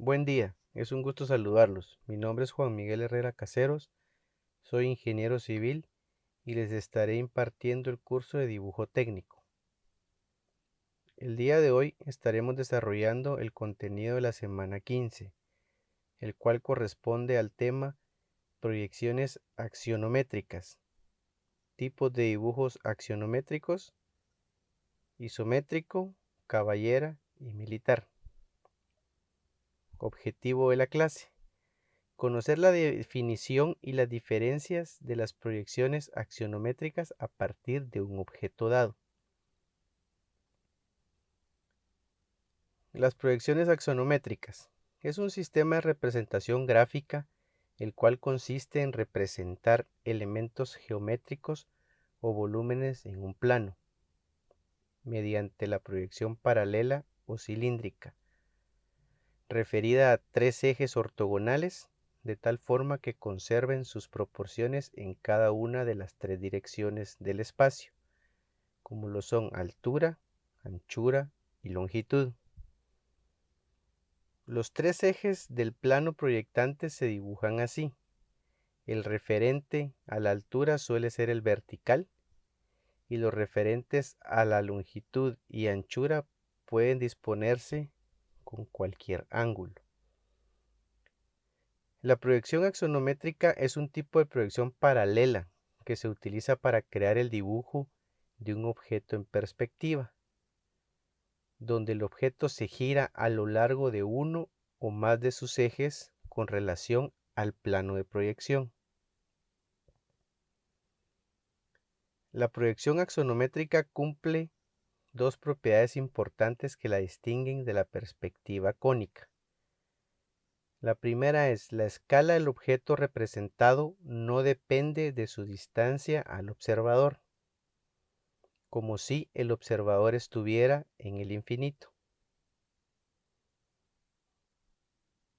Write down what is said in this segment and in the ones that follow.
Buen día, es un gusto saludarlos. Mi nombre es Juan Miguel Herrera Caseros, soy ingeniero civil y les estaré impartiendo el curso de dibujo técnico. El día de hoy estaremos desarrollando el contenido de la semana 15, el cual corresponde al tema proyecciones axionométricas, tipos de dibujos axionométricos, isométrico, caballera y militar. Objetivo de la clase: conocer la definición y las diferencias de las proyecciones axionométricas a partir de un objeto dado. Las proyecciones axionométricas es un sistema de representación gráfica el cual consiste en representar elementos geométricos o volúmenes en un plano mediante la proyección paralela o cilíndrica, referida a tres ejes ortogonales de tal forma que conserven sus proporciones en cada una de las tres direcciones del espacio, como lo son altura, anchura y longitud. Los tres ejes del plano proyectante se dibujan así. El referente a la altura suele ser el vertical y los referentes a la longitud y anchura pueden disponerse con cualquier ángulo. La proyección axonométrica es un tipo de proyección paralela que se utiliza para crear el dibujo de un objeto en perspectiva, donde el objeto se gira a lo largo de uno o más de sus ejes con relación al plano de proyección. La proyección axonométrica cumple dos propiedades importantes que la distinguen de la perspectiva cónica. La primera es: la escala del objeto representado no depende de su distancia al observador, como si el observador estuviera en el infinito.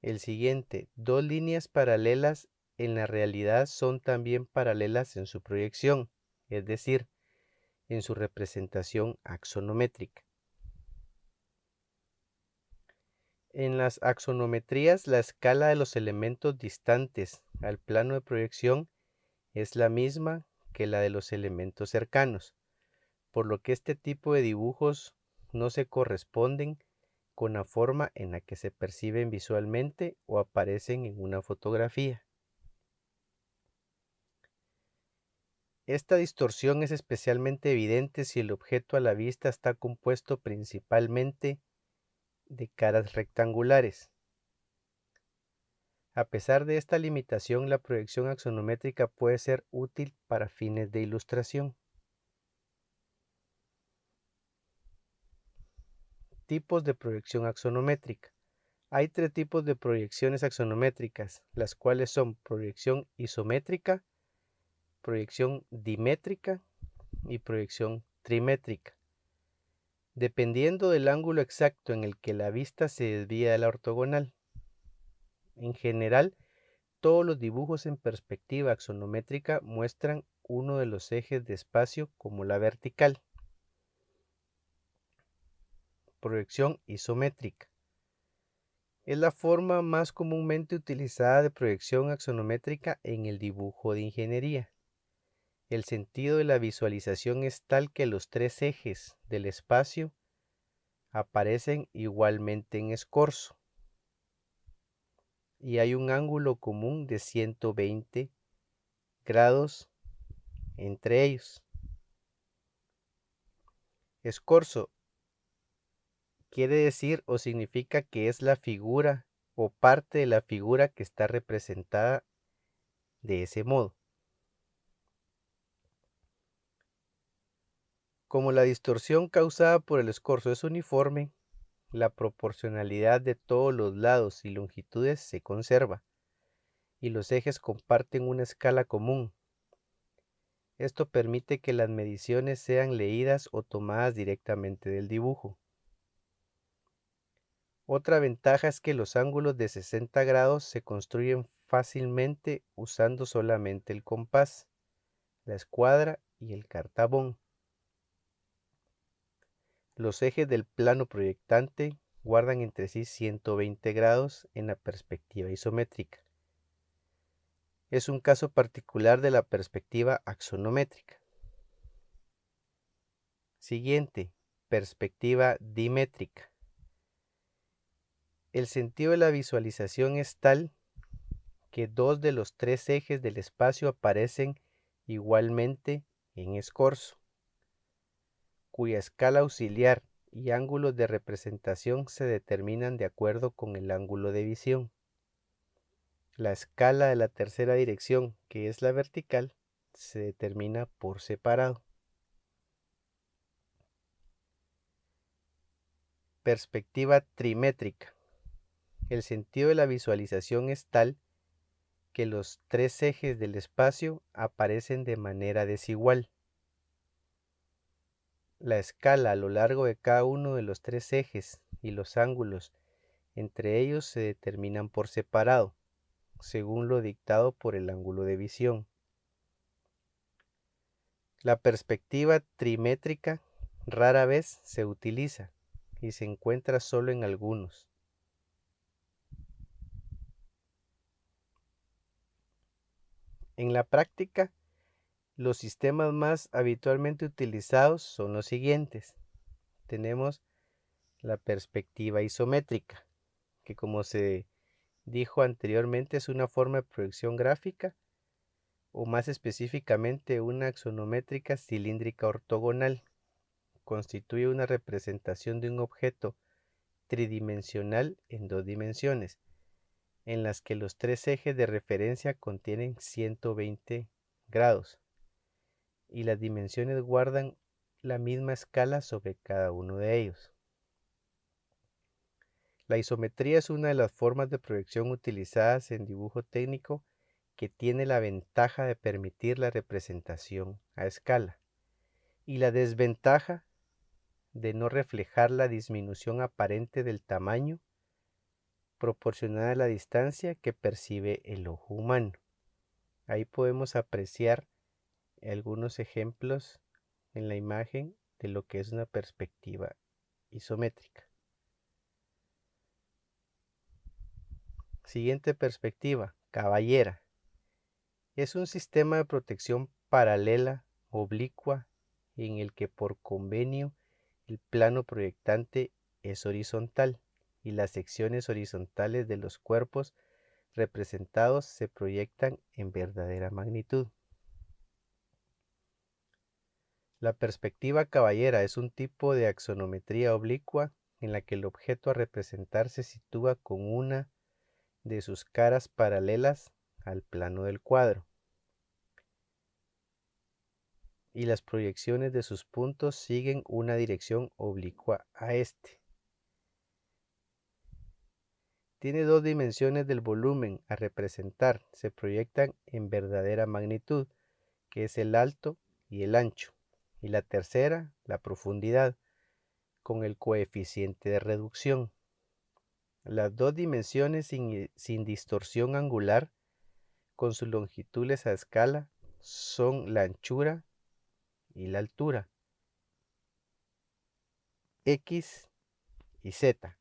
El siguiente: dos líneas paralelas en la realidad son también paralelas en su proyección, es decir, en su representación axonométrica. En las axonometrías, la escala de los elementos distantes al plano de proyección es la misma que la de los elementos cercanos, por lo que este tipo de dibujos no se corresponden con la forma en la que se perciben visualmente o aparecen en una fotografía. Esta distorsión es especialmente evidente si el objeto a la vista está compuesto principalmente de caras rectangulares. A pesar de esta limitación, la proyección axonométrica puede ser útil para fines de ilustración. Tipos de proyección axonométrica. Hay tres tipos de proyecciones axonométricas, las cuales son proyección isométrica, proyección dimétrica y proyección trimétrica, dependiendo del ángulo exacto en el que la vista se desvía de la ortogonal. En general, todos los dibujos en perspectiva axonométrica muestran uno de los ejes de espacio como la vertical. Proyección isométrica es la forma más comúnmente utilizada de proyección axonométrica en el dibujo de ingeniería. El sentido de la visualización es tal que los tres ejes del espacio aparecen igualmente en escorzo y hay un ángulo común de 120 grados entre ellos. Escorzo quiere decir o significa que es la figura o parte de la figura que está representada de ese modo. Como la distorsión causada por el escorzo es uniforme, la proporcionalidad de todos los lados y longitudes se conserva, y los ejes comparten una escala común. Esto permite que las mediciones sean leídas o tomadas directamente del dibujo. Otra ventaja es que los ángulos de 60 grados se construyen fácilmente usando solamente el compás, la escuadra y el cartabón. Los ejes del plano proyectante guardan entre sí 120 grados en la perspectiva isométrica. Es un caso particular de la perspectiva axonométrica. Siguiente, perspectiva dimétrica. El sentido de la visualización es tal que dos de los tres ejes del espacio aparecen igualmente en escorzo, cuya escala auxiliar y ángulos de representación se determinan de acuerdo con el ángulo de visión. La escala de la tercera dirección, que es la vertical, se determina por separado. Perspectiva trimétrica. El sentido de la visualización es tal que los tres ejes del espacio aparecen de manera desigual. La escala a lo largo de cada uno de los tres ejes y los ángulos entre ellos se determinan por separado, según lo dictado por el ángulo de visión. La perspectiva trimétrica rara vez se utiliza y se encuentra solo en algunos. En la práctica, los sistemas más habitualmente utilizados son los siguientes. Tenemos la perspectiva isométrica, que como se dijo anteriormente es una forma de proyección gráfica o más específicamente una axonométrica cilíndrica ortogonal. Constituye una representación de un objeto tridimensional en dos dimensiones, en las que los tres ejes de referencia contienen 120 grados y las dimensiones guardan la misma escala sobre cada uno de ellos. La isometría es una de las formas de proyección utilizadas en dibujo técnico que tiene la ventaja de permitir la representación a escala y la desventaja de no reflejar la disminución aparente del tamaño proporcionada a la distancia que percibe el ojo humano. Ahí podemos apreciar algunos ejemplos en la imagen de lo que es una perspectiva isométrica. Siguiente perspectiva, caballera. Es un sistema de protección paralela, oblicua, en el que por convenio el plano proyectante es horizontal y las secciones horizontales de los cuerpos representados se proyectan en verdadera magnitud. La perspectiva caballera es un tipo de axonometría oblicua en la que el objeto a representar se sitúa con una de sus caras paralelas al plano del cuadro y las proyecciones de sus puntos siguen una dirección oblicua a este. Tiene dos dimensiones del volumen a representar, se proyectan en verdadera magnitud, que es el alto y el ancho, y la tercera, la profundidad, con el coeficiente de reducción. Las dos dimensiones sin distorsión angular, con sus longitudes a escala, son la anchura y la altura, X y Z,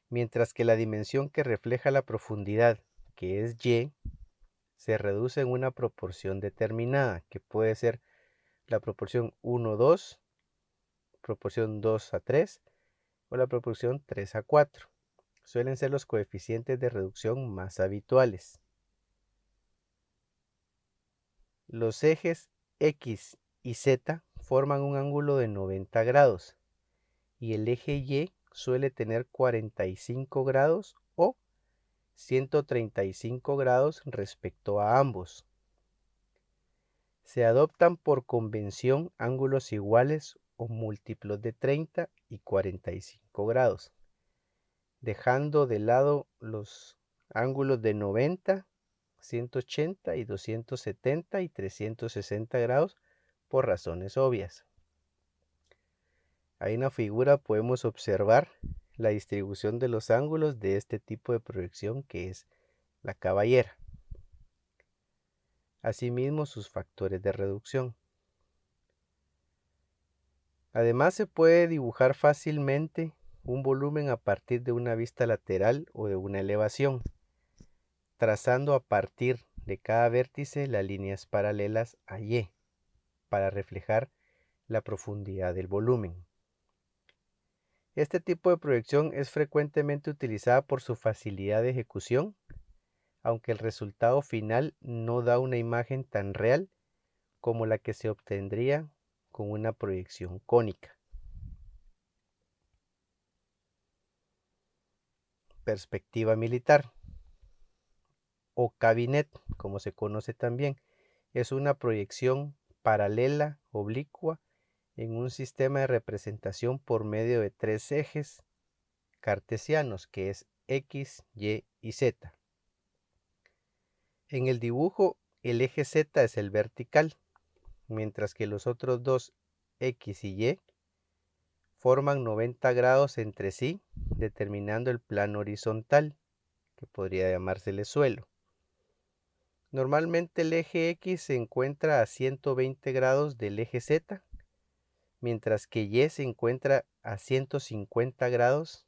mientras que la dimensión que refleja la profundidad, que es Y, se reduce en una proporción determinada, que puede ser la proporción 1:2, proporción 2:3 o la proporción 3:4. Suelen ser los coeficientes de reducción más habituales. Los ejes X y Z forman un ángulo de 90 grados y el eje Y suele tener 45 grados o 135 grados respecto a ambos. Se adoptan por convención ángulos iguales o múltiplos de 30 y 45 grados, dejando de lado los ángulos de 90, 180 y 270 y 360 grados por razones obvias. Ahí en la figura podemos observar la distribución de los ángulos de este tipo de proyección que es la caballera. Asimismo sus factores de reducción. Además se puede dibujar fácilmente un volumen a partir de una vista lateral o de una elevación, trazando a partir de cada vértice las líneas paralelas a Y para reflejar la profundidad del volumen. Este tipo de proyección es frecuentemente utilizada por su facilidad de ejecución, aunque el resultado final no da una imagen tan real como la que se obtendría con una proyección cónica. Perspectiva militar o cabinet, como se conoce también, es una proyección paralela oblicua en un sistema de representación por medio de tres ejes cartesianos, que es X, Y y Z. En el dibujo, el eje Z es el vertical, mientras que los otros dos X y Y forman 90 grados entre sí, determinando el plano horizontal, que podría llamársele suelo. Normalmente el eje X se encuentra a 120 grados del eje Z, mientras que Y se encuentra a 150 grados